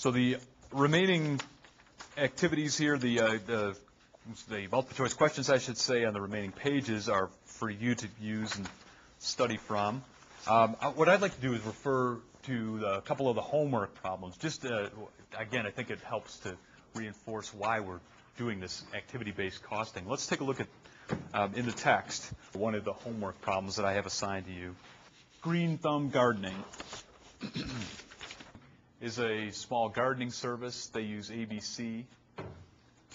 So the remaining activities here, the multiple choice questions, I should say, on the remaining pages are for you to use and study from. What I'd like to do is refer to a couple of the homework problems. Just again, I think it helps to reinforce why we're doing this activity-based costing. Let's take a look at in the text one of the homework problems that I have assigned to you. Green Thumb Gardening is a small gardening service. They use ABC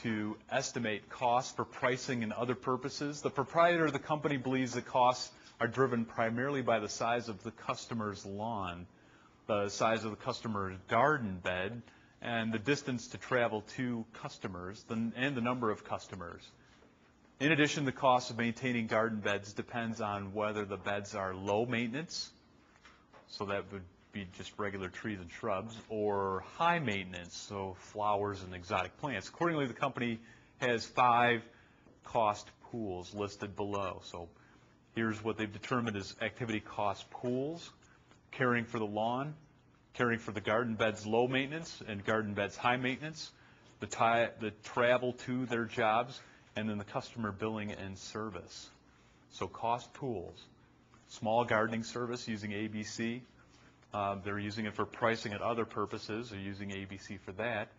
to estimate costs for pricing and other purposes. The proprietor of the company believes the costs are driven primarily by the size of the customer's lawn, the size of the customer's garden bed, and the distance to travel to customers, and the number of customers. In addition, the cost of maintaining garden beds depends on whether the beds are low maintenance, so that would be just regular trees and shrubs, or high maintenance, so flowers and exotic plants. Accordingly, the company has 5 cost pools listed below. So here's what they've determined as activity cost pools: caring for the lawn, caring for the garden beds low maintenance and garden beds high maintenance, the travel to their jobs, and then the customer billing and service. So cost pools: small gardening service using ABC. They're using it for pricing and other purposes. They're using ABC for that.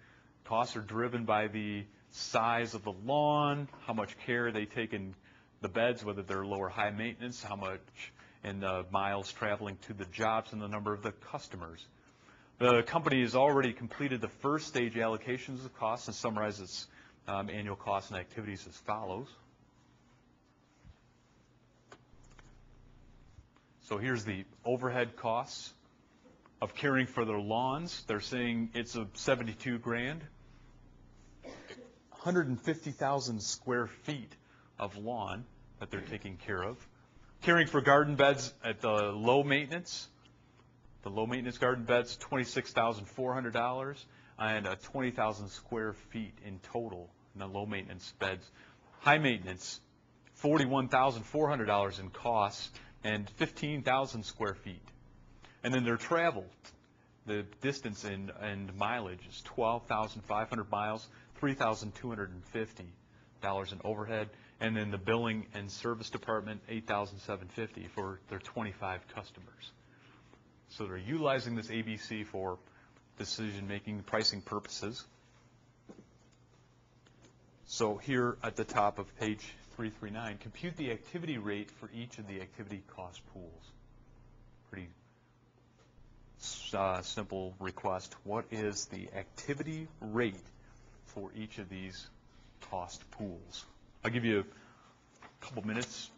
Costs are driven by the size of the lawn, how much care they take in the beds, whether they're low or high maintenance, how much in the miles traveling to the jobs, and the number of the customers. The company has already completed the first stage allocations of costs and summarizes its annual costs and activities as follows. So here's the overhead costs of caring for their lawns. They're saying it's a 72 grand, 150,000 square feet of lawn that they're taking care of. Caring for garden beds at the low maintenance garden beds, $26,400, and 20,000 square feet in total in the low maintenance beds. High maintenance, $41,400 in costs and 15,000 square feet. And then their travel, the distance and mileage is 12,500 miles, $3,250 in overhead, and then the billing and service department, $8,750 for their 25 customers. So they're utilizing this ABC for decision-making, pricing purposes. So here at the top of page 339, compute the activity rate for each of the activity cost pools. Pretty simple request. What is the activity rate for each of these cost pools? I'll give you a couple minutes,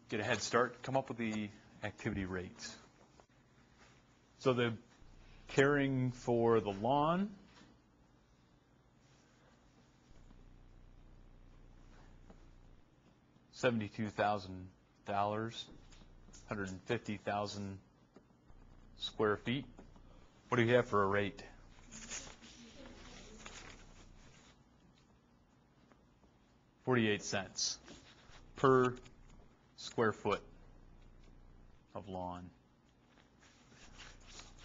get a head start, come up with the activity rates. So the caring for the lawn, $72,000, 150,000 square feet. What do you have for a rate? $0.48 per square foot of lawn.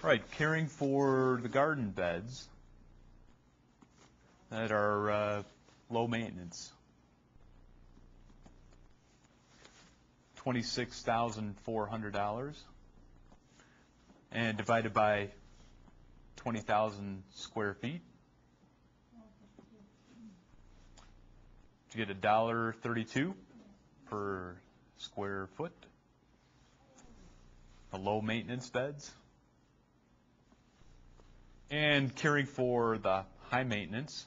All right, caring for the garden beds that are low maintenance. $26,400, and divided by 20,000 square feet, you get $1.32 per square foot. The low maintenance beds. And caring for the high maintenance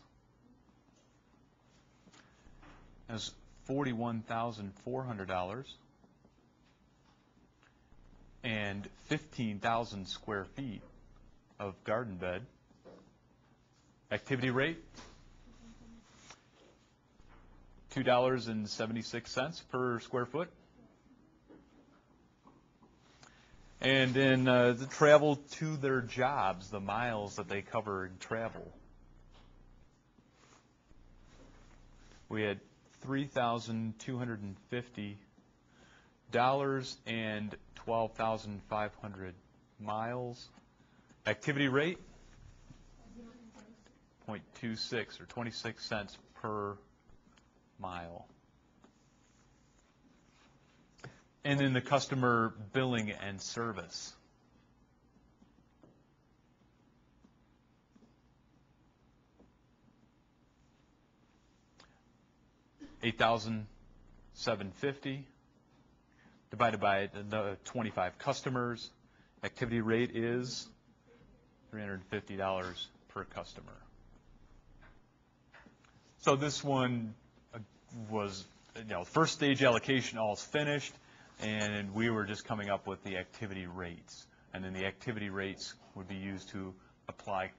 is $41,400 and 15,000 square feet of garden bed. Activity rate, $2.76 per square foot. And then the travel to their jobs, the miles that they cover in travel. We had $3,250 and 12,500 miles. Activity rate, 0.26 or 26 cents per mile. And then the customer billing and service. $8,750 divided by the 25 customers. Activity rate is $350 per customer. So this one was, first stage allocation all is finished, and we were just coming up with the activity rates. And then the activity rates would be used to apply